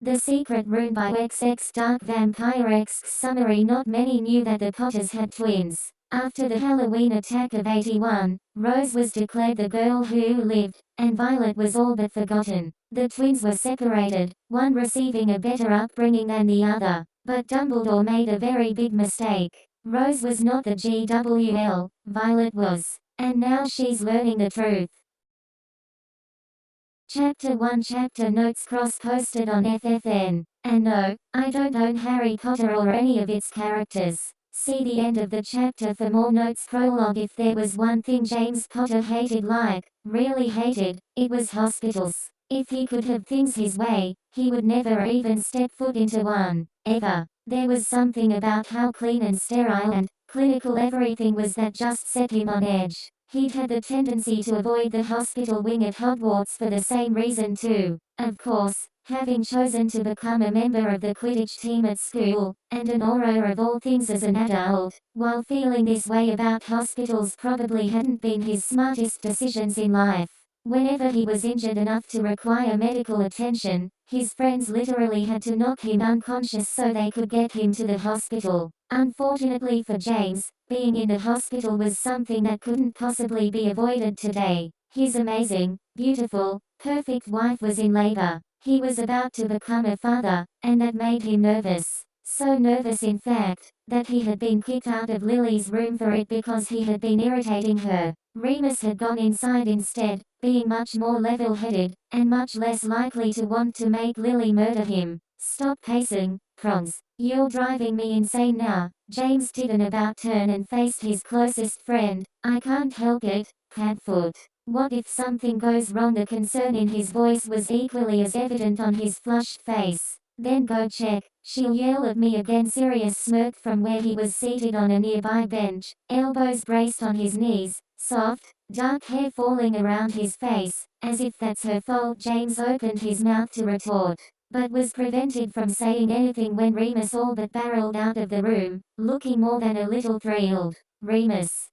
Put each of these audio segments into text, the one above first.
The Secret Room by XX Dark Vampire X. Summary. Not many knew that the Potters had twins. After the Halloween attack of '81, Rose was declared the girl who lived, and Violet was all but forgotten. The twins were separated, one receiving a better upbringing than the other. But Dumbledore made a very big mistake. Rose was not the GWL, Violet was. And now she's learning the truth. Chapter 1 Chapter Notes cross-posted on FFN. And no, I don't own Harry Potter or any of its characters. See the end of the chapter for more notes. Prologue. If there was one thing James Potter hated, really hated, it was hospitals. If he could have things his way, he would never even step foot into one, ever. There was something about how clean and sterile and clinical everything was that just set him on edge. He'd had the tendency to avoid the hospital wing at Hogwarts for the same reason too. Of course, having chosen to become a member of the Quidditch team at school, and an aura of all things as an adult, while feeling this way about hospitals probably hadn't been his smartest decisions in life. Whenever he was injured enough to require medical attention, his friends literally had to knock him unconscious so they could get him to the hospital. Unfortunately for James, being in the hospital was something that couldn't possibly be avoided today. His amazing, beautiful, perfect wife was in labor. He was about to become a father, and that made him nervous. So nervous in fact, that he had been kicked out of Lily's room for it because he had been irritating her. Remus had gone inside instead, being much more level-headed, and much less likely to want to make Lily murder him. Stop pacing, Prons. You're driving me insane now. James did an about-turn and faced his closest friend. I can't help it, Padfoot. What if something goes wrong? The concern in his voice was equally as evident on his flushed face. Then go check. She'll yell at me again. Sirius smirked from where he was seated on a nearby bench, elbows braced on his knees, soft, dark hair falling around his face, as if that's her fault. James opened his mouth to retort, but was prevented from saying anything when Remus all but barreled out of the room, looking more than a little thrilled. Remus,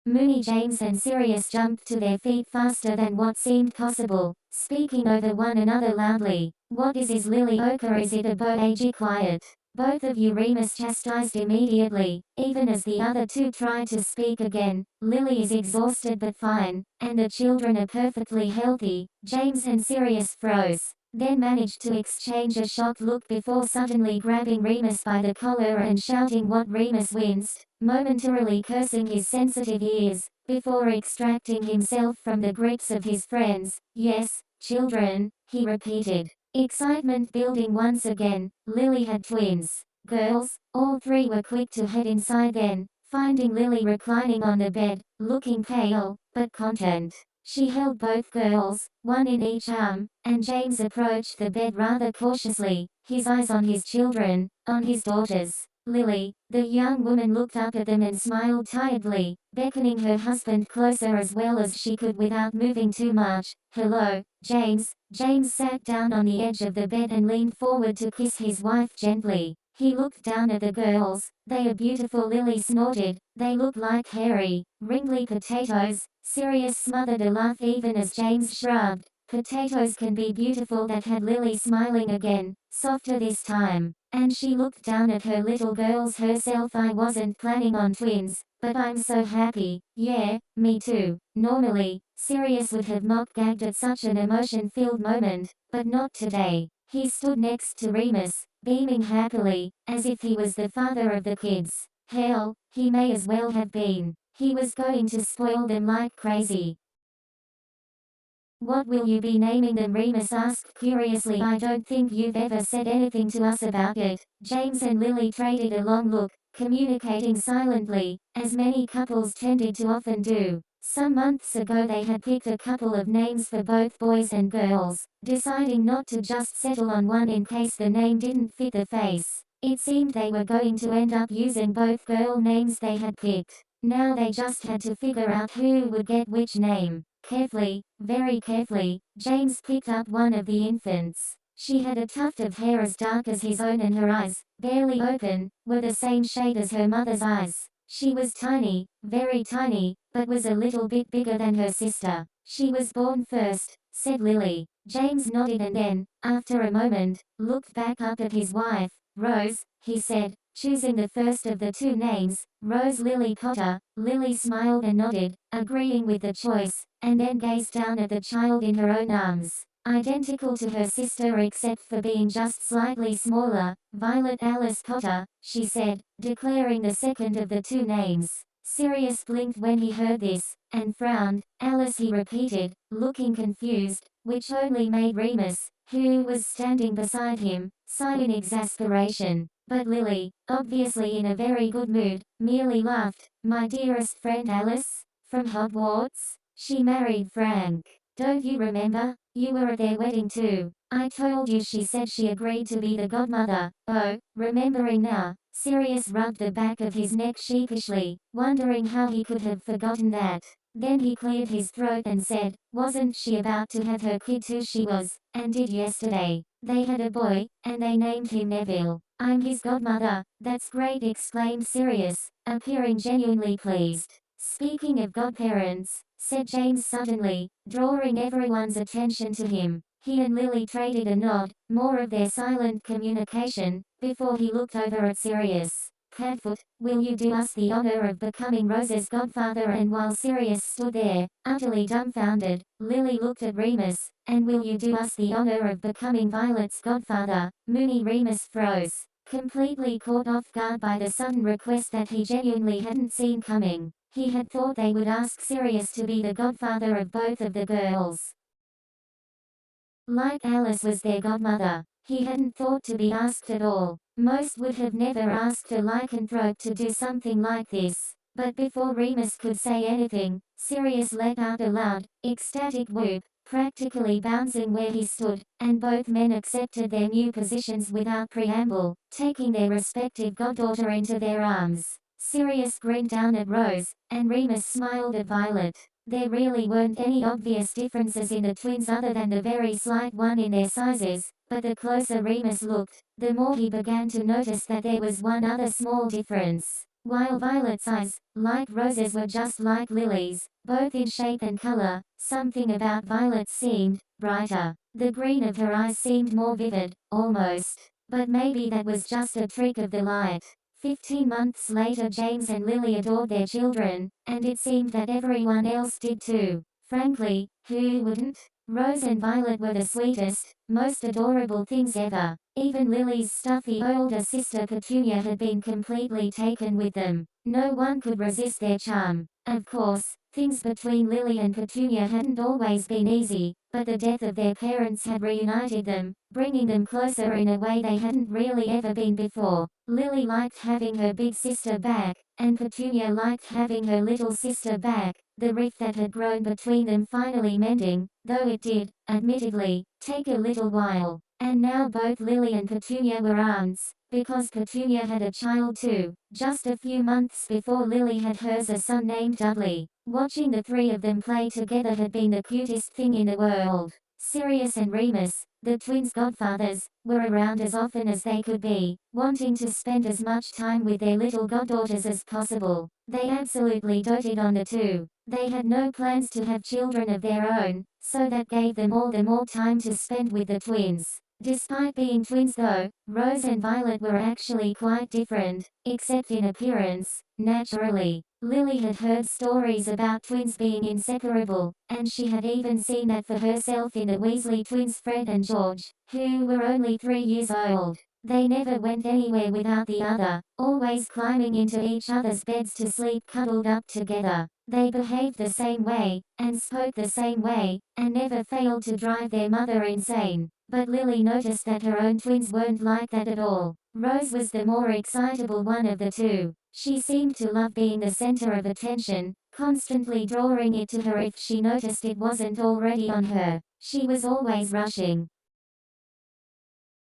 Moony. James and Sirius jumped to their feet faster than what seemed possible, speaking over one another loudly. What is Lily OK or is it a Boage? Quiet. Both of you, Remus chastised immediately, even as the other two tried to speak again. Lily is exhausted but fine, and the children are perfectly healthy. James and Sirius froze, then managed to exchange a shocked look before suddenly grabbing Remus by the collar and shouting what. Remus winced, momentarily cursing his sensitive ears, before extracting himself from the grips of his friends. Yes, children, he repeated, excitement building once again. Lily had twins. Girls. All three were quick to head inside then, finding Lily reclining on the bed, looking pale, but content. She held both girls, one in each arm, and James approached the bed rather cautiously, his eyes on his children, on his daughters. Lily, the young woman looked up at them and smiled tiredly, beckoning her husband closer as well as she could without moving too much. Hello, James. James sat down on the edge of the bed and leaned forward to kiss his wife gently. He looked down at the girls. They are beautiful, Lily snorted. They look like hairy, wrinkly potatoes. Sirius smothered a laugh even as James shrugged. Potatoes can be beautiful. That had Lily smiling again, softer this time. And she looked down at her little girls herself. I wasn't planning on twins, but I'm so happy. Yeah, me too. Normally, Sirius would have mock-gagged at such an emotion-filled moment, but not today. He stood next to Remus, beaming happily, as if he was the father of the kids. Hell, he may as well have been. He was going to spoil them like crazy. What will you be naming them? Remus asked curiously. I don't think you've ever said anything to us about it. James and Lily traded a long look, communicating silently, as many couples tended to often do. Some months ago they had picked a couple of names for both boys and girls, deciding not to just settle on one in case the name didn't fit the face. It seemed they were going to end up using both girl names they had picked. Now they just had to figure out who would get which name. Carefully, very carefully, James picked up one of the infants. She had a tuft of hair as dark as his own and her eyes, barely open, were the same shade as her mother's eyes. She was tiny, very tiny, but was a little bit bigger than her sister. She was born first, said Lily. James nodded and then, after a moment, looked back up at his wife. Rose, he said, choosing the first of the two names, Rose Lily Potter. Lily smiled and nodded, agreeing with the choice, and then gazed down at the child in her own arms. Identical to her sister except for being just slightly smaller, Violet Alice Potter, she said, declaring the second of the two names. Sirius blinked when he heard this, and frowned. Alice, he repeated, looking confused, which only made Remus, who was standing beside him, sigh in exasperation. But Lily, obviously in a very good mood, merely laughed. My dearest friend Alice? From Hogwarts? She married Frank. Don't you remember? You were at their wedding too. I told you. She said she agreed to be the godmother. Oh, remembering now. Sirius rubbed the back of his neck sheepishly, wondering how he could have forgotten that. Then he cleared his throat and said, wasn't she about to have her kid too? She was, and did yesterday. They had a boy, and they named him Neville. I'm his godmother. That's great, exclaimed Sirius, appearing genuinely pleased. Speaking of godparents, said James suddenly, drawing everyone's attention to him. He and Lily traded a nod, more of their silent communication, before he looked over at Sirius. Padfoot, will you do us the honor of becoming Rose's godfather? And while Sirius stood there, utterly dumbfounded, Lily looked at Remus, and will you do us the honor of becoming Violet's godfather? Moony Remus froze, completely caught off guard by the sudden request that he genuinely hadn't seen coming. He had thought they would ask Sirius to be the godfather of both of the girls. Like Alice was their godmother, he hadn't thought to be asked at all. Most would have never asked a lycanthrope to do something like this. But before Remus could say anything, Sirius let out a loud, ecstatic whoop, practically bouncing where he stood, and both men accepted their new positions without preamble, taking their respective goddaughter into their arms. Sirius grinned down at Rose, and Remus smiled at Violet. There really weren't any obvious differences in the twins other than the very slight one in their sizes, but the closer Remus looked, the more he began to notice that there was one other small difference. While Violet's eyes, like Rose's, were just like Lily's, both in shape and color, something about Violet's seemed brighter. The green of her eyes seemed more vivid, almost. But maybe that was just a trick of the light. 15 months later, James and Lily adored their children, and it seemed that everyone else did too. Frankly, who wouldn't? Rose and Violet were the sweetest, most adorable things ever. Even Lily's stuffy older sister Petunia had been completely taken with them. No one could resist their charm. Of course, things between Lily and Petunia hadn't always been easy, but the death of their parents had reunited them, bringing them closer in a way they hadn't really ever been before. Lily liked having her big sister back, and Petunia liked having her little sister back, the rift that had grown between them finally mending, though it did, admittedly, take a little while. And now both Lily and Petunia were aunts, because Petunia had a child too, just a few months before Lily had hers, a son named Dudley. Watching the three of them play together had been the cutest thing in the world. Sirius and Remus, the twins' godfathers, were around as often as they could be, wanting to spend as much time with their little goddaughters as possible. They absolutely doted on the two. They had no plans to have children of their own, so that gave them all the more time to spend with the twins. Despite being twins though, Rose and Violet were actually quite different, except in appearance, naturally. Lily had heard stories about twins being inseparable, and she had even seen that for herself in the Weasley twins Fred and George, who were only 3 years old. They never went anywhere without the other, always climbing into each other's beds to sleep cuddled up together. They behaved the same way, and spoke the same way, and never failed to drive their mother insane. But Lily noticed that her own twins weren't like that at all. Rose was the more excitable one of the two. She seemed to love being the center of attention, constantly drawing it to her if she noticed it wasn't already on her. She was always rushing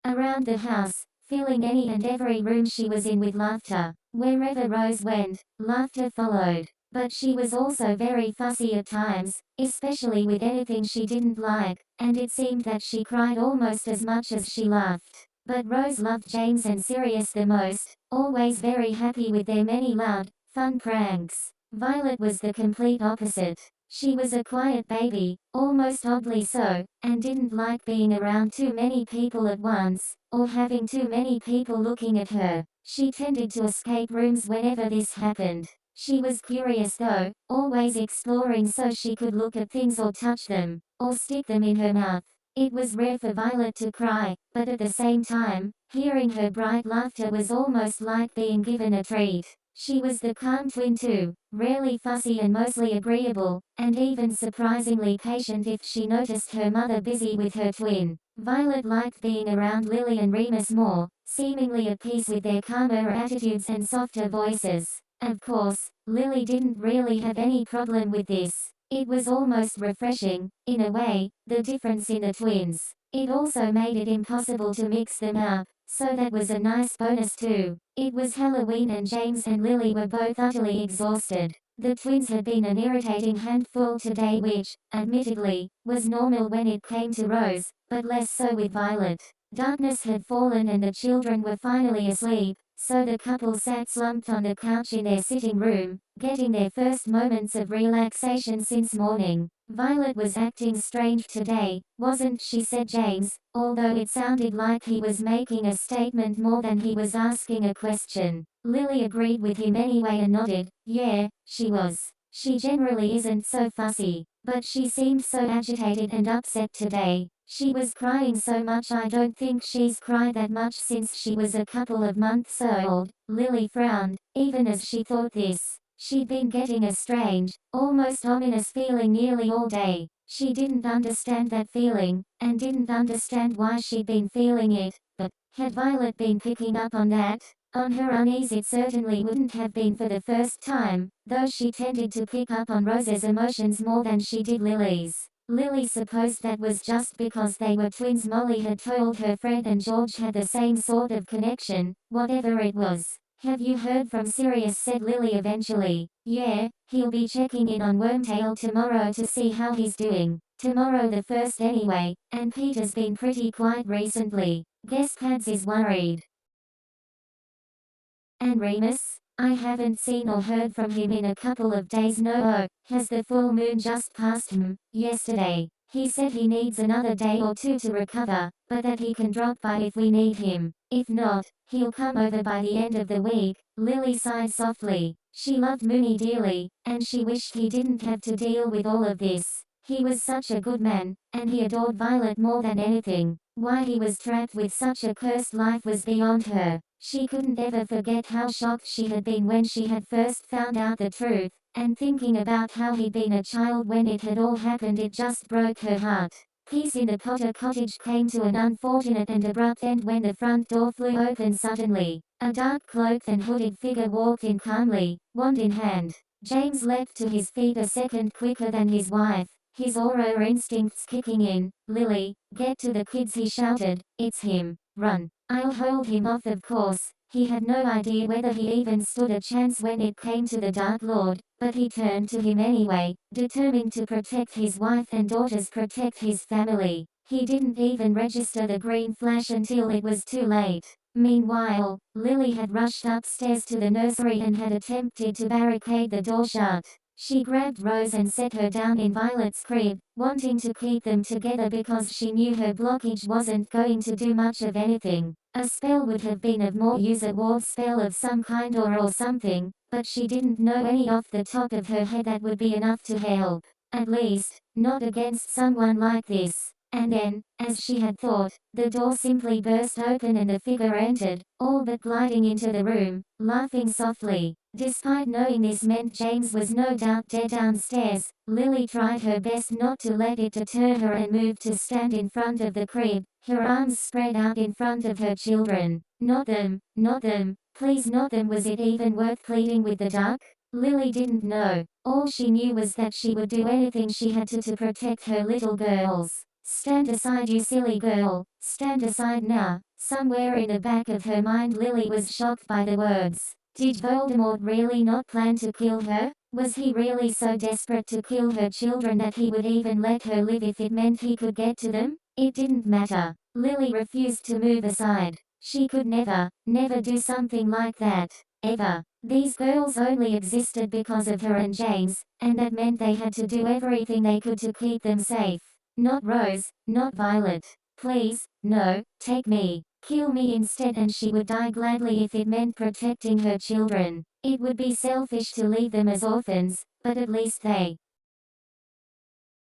around the house, filling any and every room she was in with laughter. Wherever Rose went, laughter followed. But she was also very fussy at times, especially with anything she didn't like, and it seemed that she cried almost as much as she laughed. But Rose loved James and Sirius the most, always very happy with their many loud, fun pranks. Violet was the complete opposite. She was a quiet baby, almost oddly so, and didn't like being around too many people at once, or having too many people looking at her. She tended to escape rooms whenever this happened. She was curious though, always exploring so she could look at things or touch them, or stick them in her mouth. It was rare for Violet to cry, but at the same time, hearing her bright laughter was almost like being given a treat. She was the calm twin too, rarely fussy and mostly agreeable, and even surprisingly patient if she noticed her mother busy with her twin. Violet liked being around Lily and Remus more, seemingly at peace with their calmer attitudes and softer voices. Of course, Lily didn't really have any problem with this. It was almost refreshing, in a way, the difference in the twins. It also made it impossible to mix them up, so that was a nice bonus too. It was Halloween and James and Lily were both utterly exhausted. The twins had been an irritating handful today which, admittedly, was normal when it came to Rose, but less so with Violet. Darkness had fallen and the children were finally asleep, so the couple sat slumped on the couch in their sitting room, getting their first moments of relaxation since morning. Violet was acting strange today, wasn't she, said James, although it sounded like he was making a statement more than he was asking a question. Lily agreed with him anyway and nodded. Yeah, she was. She generally isn't so fussy, but she seemed so agitated and upset today. She was crying so much I don't think she's cried that much since she was a couple of months old. Lily frowned, even as she thought this. She'd been getting a strange, almost ominous feeling nearly all day. She didn't understand that feeling, and didn't understand why she'd been feeling it, but had Violet been picking up on that? On her unease it certainly wouldn't have been for the first time, though she tended to pick up on Rose's emotions more than she did Lily's. Lily supposed that was just because they were twins. Molly had told her Fred and George had the same sort of connection, whatever it was. Have you heard from Sirius, said Lily eventually. Yeah, he'll be checking in on Wormtail tomorrow to see how he's doing. Tomorrow the 1st anyway, and Peter's been pretty quiet recently. Guess Pads is worried. And Remus? I haven't seen or heard from him in a couple of days. No, oh, has the full moon just passed? Yesterday. He said he needs another day or two to recover, but that he can drop by if we need him. If not, he'll come over by the end of the week. Lily sighed softly. She loved Mooney dearly, and she wished he didn't have to deal with all of this. He was such a good man, and he adored Violet more than anything. Why he was trapped with such a cursed life was beyond her. She couldn't ever forget how shocked she had been when she had first found out the truth, and thinking about how he'd been a child when it had all happened, it just broke her heart. Peace in the Potter cottage came to an unfortunate and abrupt end when the front door flew open suddenly. A dark cloaked and hooded figure walked in calmly, wand in hand. James leapt to his feet a second quicker than his wife, his aura instincts kicking in. Lily, get to the kids, he shouted. It's him. Run. I'll hold him off, of course. He had no idea whether he even stood a chance when it came to the Dark Lord, but he turned to him anyway, determined to protect his wife and daughters, protect his family. He didn't even register the green flash until it was too late. Meanwhile, Lily had rushed upstairs to the nursery and had attempted to barricade the door shut. She grabbed Rose and set her down in Violet's crib, wanting to keep them together because she knew her blockage wasn't going to do much of anything. A spell would have been of more use, a ward spell of some kind or something, but she didn't know any off the top of her head that would be enough to help. At least, not against someone like this. And then, as she had thought, the door simply burst open and the figure entered, all but gliding into the room, laughing softly. Despite knowing this meant James was no doubt dead downstairs, Lily tried her best not to let it deter her and moved to stand in front of the crib, her arms spread out in front of her children. Not them, please not them. Was it even worth pleading with the duck? Lily didn't know. All she knew was that she would do anything she had to protect her little girls. Stand aside, you silly girl, stand aside now. Somewhere in the back of her mind Lily was shocked by the words. Did Voldemort really not plan to kill her? Was he really so desperate to kill her children that he would even let her live if it meant he could get to them? It didn't matter. Lily refused to move aside. She could never do something like that. ever. These girls only existed because of her and James, and that meant they had to do everything they could to keep them safe. Not Rose, not Violet. Please, no, take me. Kill me instead, and she would die gladly if it meant protecting her children. It would be selfish to leave them as orphans, but at least they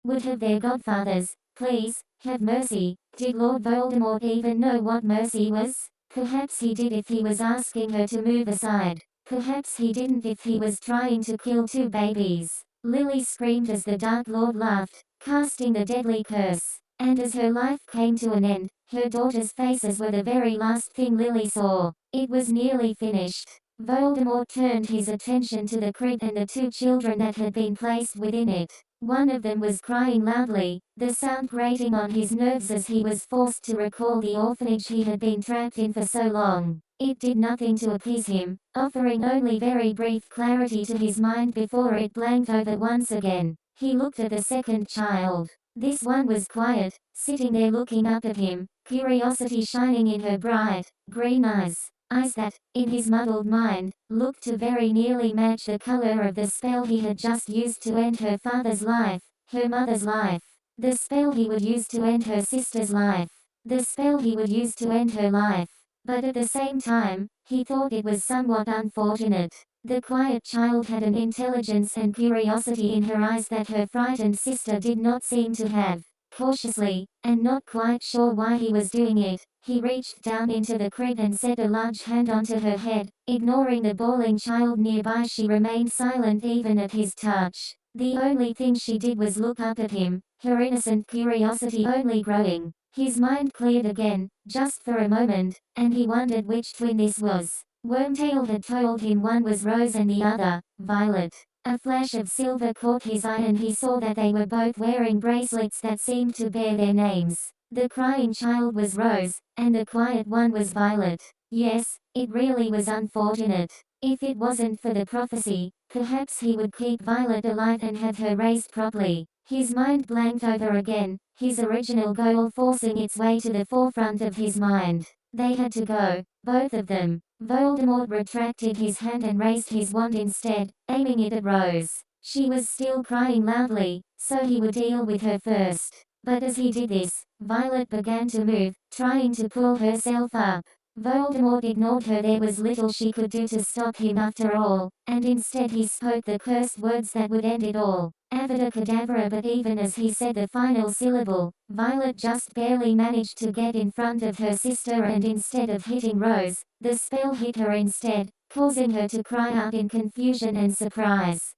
would have their godfathers. Please, have mercy. Did Lord Voldemort even know what mercy was? Perhaps he did if he was asking her to move aside. Perhaps he didn't if he was trying to kill two babies. Lily screamed as the Dark Lord laughed, casting the deadly curse. And as her life came to an end, her daughters' faces were the very last thing Lily saw. It was nearly finished. Voldemort turned his attention to the crib and the two children that had been placed within it. One of them was crying loudly, the sound grating on his nerves as he was forced to recall the orphanage he had been trapped in for so long. It did nothing to appease him, offering only very brief clarity to his mind before it blanked over once again. He looked at the second child. This one was quiet, sitting there looking up at him, curiosity shining in her bright, green eyes. Eyes that, in his muddled mind, looked to very nearly match the color of the spell he had just used to end her father's life, her mother's life. The spell he would use to end her sister's life. The spell he would use to end her life. But at the same time, he thought it was somewhat unfortunate. The quiet child had an intelligence and curiosity in her eyes that her frightened sister did not seem to have. Cautiously, and not quite sure why he was doing it, he reached down into the crib and set a large hand onto her head. Ignoring the bawling child nearby, she remained silent even at his touch. The only thing she did was look up at him, her innocent curiosity only growing. His mind cleared again, just for a moment, and he wondered which twin this was. Wormtail had told him one was Rose and the other, Violet. A flash of silver caught his eye and he saw that they were both wearing bracelets that seemed to bear their names. The crying child was Rose, and the quiet one was Violet. Yes, it really was unfortunate. If it wasn't for the prophecy, perhaps he would keep Violet alive and have her raised properly. His mind blanked over again, his original goal forcing its way to the forefront of his mind. They had to go, both of them. Voldemort retracted his hand and raised his wand instead, aiming it at Rose. She was still crying loudly, so he would deal with her first. But as he did this, Violet began to move, trying to pull herself up. Voldemort ignored her. There was little she could do to stop him after all, and instead he spoke the cursed words that would end it all. Avada Kedavra. But even as he said the final syllable, Violet just barely managed to get in front of her sister, and instead of hitting Rose, the spell hit her instead, causing her to cry out in confusion and surprise.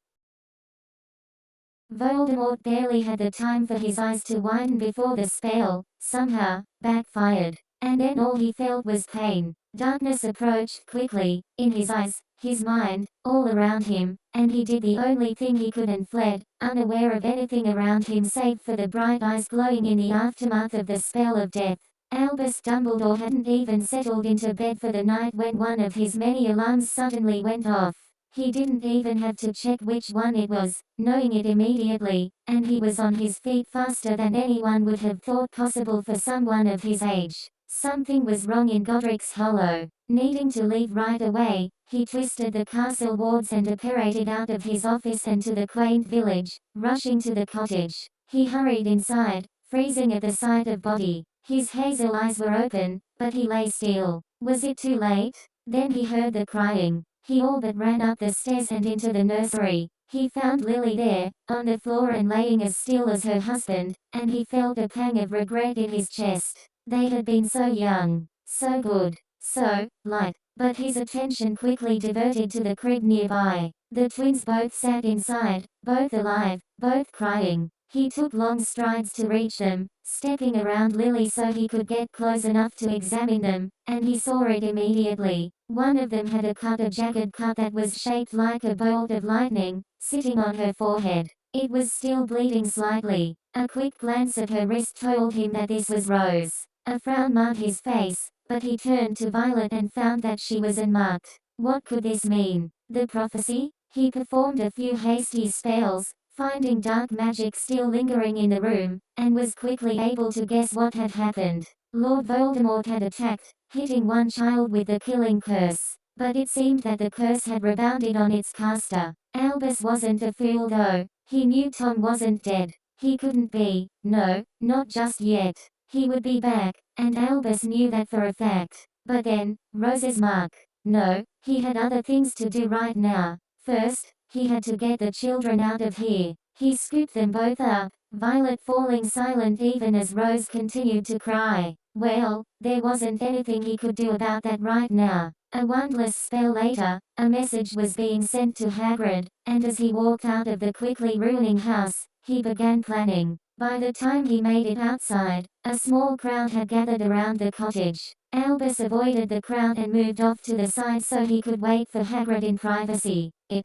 Voldemort barely had the time for his eyes to widen before the spell, somehow, backfired. And then all he felt was pain. Darkness approached quickly, in his eyes, his mind, all around him, and he did the only thing he could and fled, unaware of anything around him save for the bright eyes glowing in the aftermath of the spell of death. Albus Dumbledore hadn't even settled into bed for the night when one of his many alarms suddenly went off. He didn't even have to check which one it was, knowing it immediately, and he was on his feet faster than anyone would have thought possible for someone of his age. Something was wrong in Godric's Hollow. Needing to leave right away, he twisted the castle wards and apparated out of his office and to the quaint village, rushing to the cottage. He hurried inside, freezing at the sight of body. His hazel eyes were open, but he lay still. Was it too late? Then he heard the crying. He all but ran up the stairs and into the nursery. He found Lily there, on the floor and laying as still as her husband, and he felt a pang of regret in his chest. They had been so young, so good, so light, but his attention quickly diverted to the crib nearby. The twins both sat inside, both alive, both crying. He took long strides to reach them, stepping around Lily so he could get close enough to examine them, and he saw it immediately. One of them had a jagged cut that was shaped like a bolt of lightning, sitting on her forehead. It was still bleeding slightly. A quick glance at her wrist told him that this was Rose. A frown marred his face, but he turned to Violet and found that she was unmarked. What could this mean? The prophecy? He performed a few hasty spells, finding dark magic still lingering in the room, and was quickly able to guess what had happened. Lord Voldemort had attacked, hitting one child with the killing curse. but it seemed that the curse had rebounded on its caster. Albus wasn't a fool though. He knew Tom wasn't dead. He couldn't be. No, not just yet. He would be back, and Albus knew that for a fact. But then, Rose's mark. No, he had other things to do right now. First, he had to get the children out of here. He scooped them both up, Violet falling silent even as Rose continued to cry. Well, there wasn't anything he could do about that right now. A wandless spell later, a message was being sent to Hagrid, and as he walked out of the quickly ruining house, he began planning. By the time he made it outside, a small crowd had gathered around the cottage. Albus avoided the crowd and moved off to the side so he could wait for Hagrid in privacy. It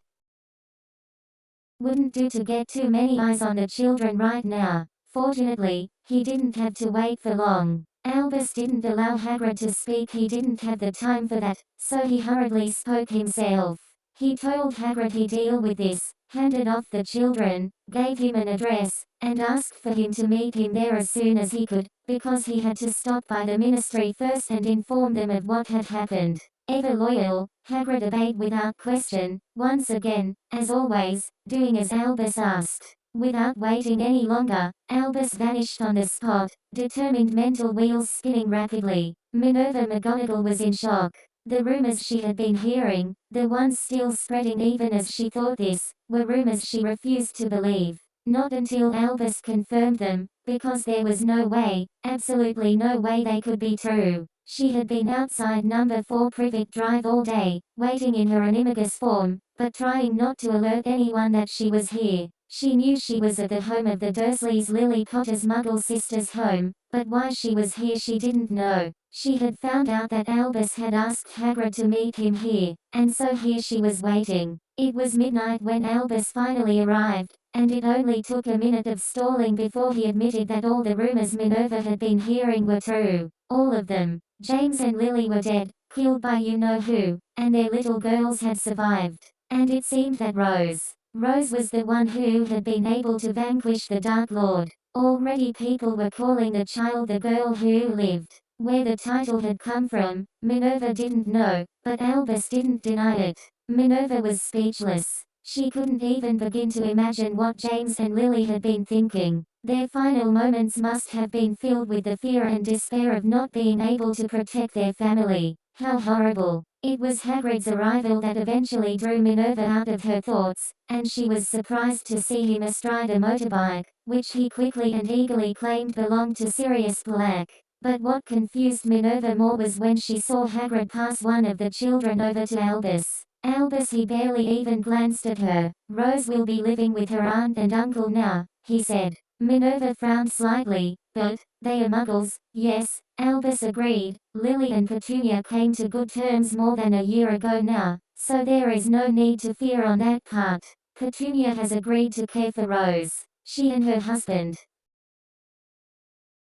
wouldn't do to get too many eyes on the children right now. Fortunately, he didn't have to wait for long. Albus didn't allow Hagrid to speak, he didn't have the time for that, so he hurriedly spoke himself. He told Hagrid he'd deal with this, handed off the children, gave him an address, and asked for him to meet him there as soon as he could, because he had to stop by the ministry first and inform them of what had happened. Ever loyal, Hagrid obeyed without question, once again, as always, doing as Albus asked. Without waiting any longer, Albus vanished on the spot, determined mental wheels spinning rapidly. Minerva McGonagall was in shock. The rumors she had been hearing, the ones still spreading even as she thought this, were rumors she refused to believe. Not until Albus confirmed them, because there was no way, absolutely no way they could be true. She had been outside number 4 Privet Drive all day, waiting in her animagus form, but trying not to alert anyone that she was here. She knew she was at the home of the Dursleys. Lily Potter's Muggle sister's home, but why she was here she didn't know. She had found out that Albus had asked Hagrid to meet him here, and so here she was waiting. It was midnight when Albus finally arrived, and it only took a minute of stalling before he admitted that all the rumors Minerva had been hearing were true. All of them. James and Lily were dead, killed by you-know-who, and their little girls had survived. And it seemed that Rose was the one who had been able to vanquish the Dark Lord. Already people were calling the child the girl who lived. Where the title had come from, Minerva didn't know, but Albus didn't deny it. Minerva was speechless. She couldn't even begin to imagine what James and Lily had been thinking. Their final moments must have been filled with the fear and despair of not being able to protect their family. How horrible. It was Hagrid's arrival that eventually drew Minerva out of her thoughts, and she was surprised to see him astride a motorbike, which he quickly and eagerly claimed belonged to Sirius Black. But what confused Minerva more was when she saw Hagrid pass one of the children over to Albus. Albus, he barely even glanced at her. Rose will be living with her aunt and uncle now, he said. Minerva frowned slightly. But they are Muggles, yes, Albus agreed. Lily and Petunia came to good terms more than a year ago now, so there is no need to fear on that part. Petunia has agreed to care for Rose. She and her husband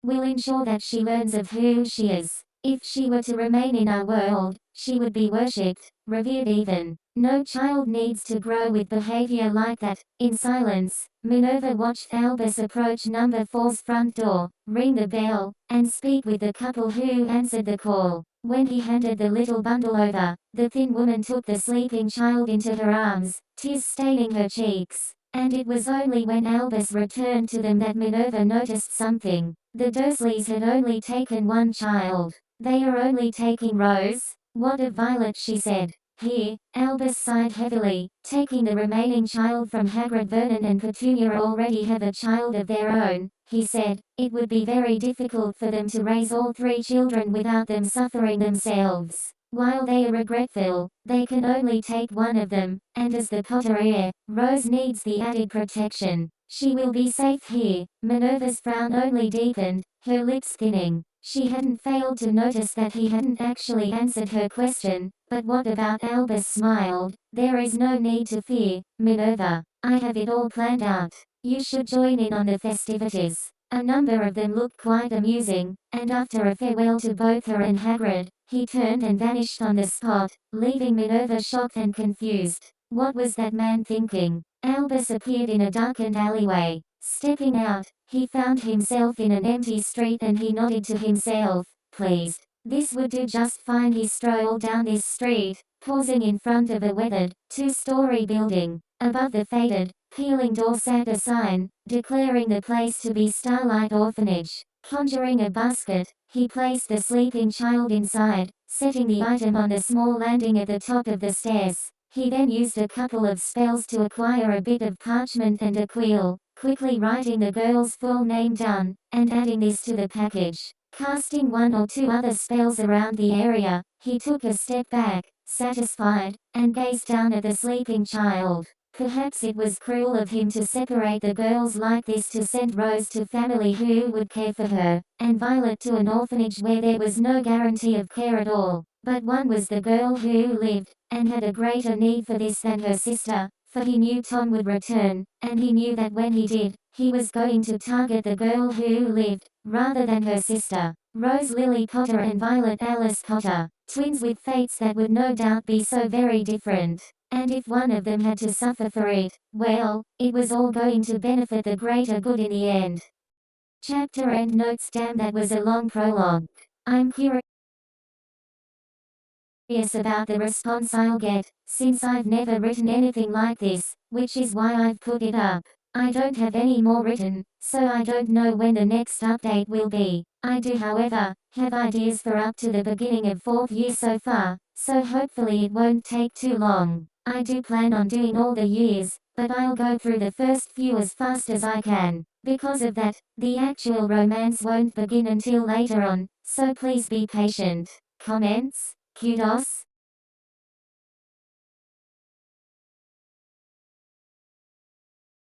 will ensure that she learns of who she is. If she were to remain in our world, she would be worshipped, revered even. No child needs to grow with behavior like that. In silence, Minerva watched Albus approach number 4's front door, ring the bell, and speak with the couple who answered the call. When he handed the little bundle over, the thin woman took the sleeping child into her arms, tears staining her cheeks. And it was only when Albus returned to them that Minerva noticed something. The Dursleys had only taken one child. They are only taking Rose? What of Violet, she said. Here, Albus sighed heavily, taking the remaining child from Hagrid. Vernon and Petunia already have a child of their own, he said. It would be very difficult for them to raise all 3 children without them suffering themselves. While they are regretful, they can only take one of them, and as the Potter heir, Rose needs the added protection. She will be safe here. Minerva's frown only deepened, her lips thinning. She hadn't failed to notice that he hadn't actually answered her question. But what about? Albus smiled. There is no need to fear, Minerva. I have it all planned out. You should join in on the festivities. A number of them looked quite amusing, and after a farewell to both her and Hagrid, he turned and vanished on the spot, leaving Minerva shocked and confused. What was that man thinking? Albus appeared in a darkened alleyway. Stepping out, he found himself in an empty street and he nodded to himself, pleased. This would do just fine. He strolled down this street, pausing in front of a weathered, two-story building. Above the faded, peeling door sat a sign, declaring the place to be Starlight Orphanage. Conjuring a basket, he placed the sleeping child inside, setting the item on the small landing at the top of the stairs. He then used a couple of spells to acquire a bit of parchment and a quill, quickly writing the girl's full name down, and adding this to the package. Casting one or two other spells around the area, he took a step back, satisfied, and gazed down at the sleeping child. Perhaps it was cruel of him to separate the girls like this, to send Rose to family who would care for her, and Violet to an orphanage where there was no guarantee of care at all. But one was the girl who lived, and had a greater need for this than her sister, for he knew Tom would return, and he knew that when he did, he was going to target the girl who lived, rather than her sister. Rose Lily Potter and Violet Alice Potter, twins with fates that would no doubt be so very different. And if one of them had to suffer for it, well, it was all going to benefit the greater good in the end. Chapter end notes. Damn, that was a long prologue. I'm curious about the response I'll get, since I've never written anything like this, which is why I've put it up. I don't have any more written, so I don't know when the next update will be. I do, however, have ideas for up to the beginning of 4th year so far, so hopefully it won't take too long. I do plan on doing all the years, but I'll go through the first few as fast as I can. Because of that, the actual romance won't begin until later on, so please be patient. Comments? Kudos?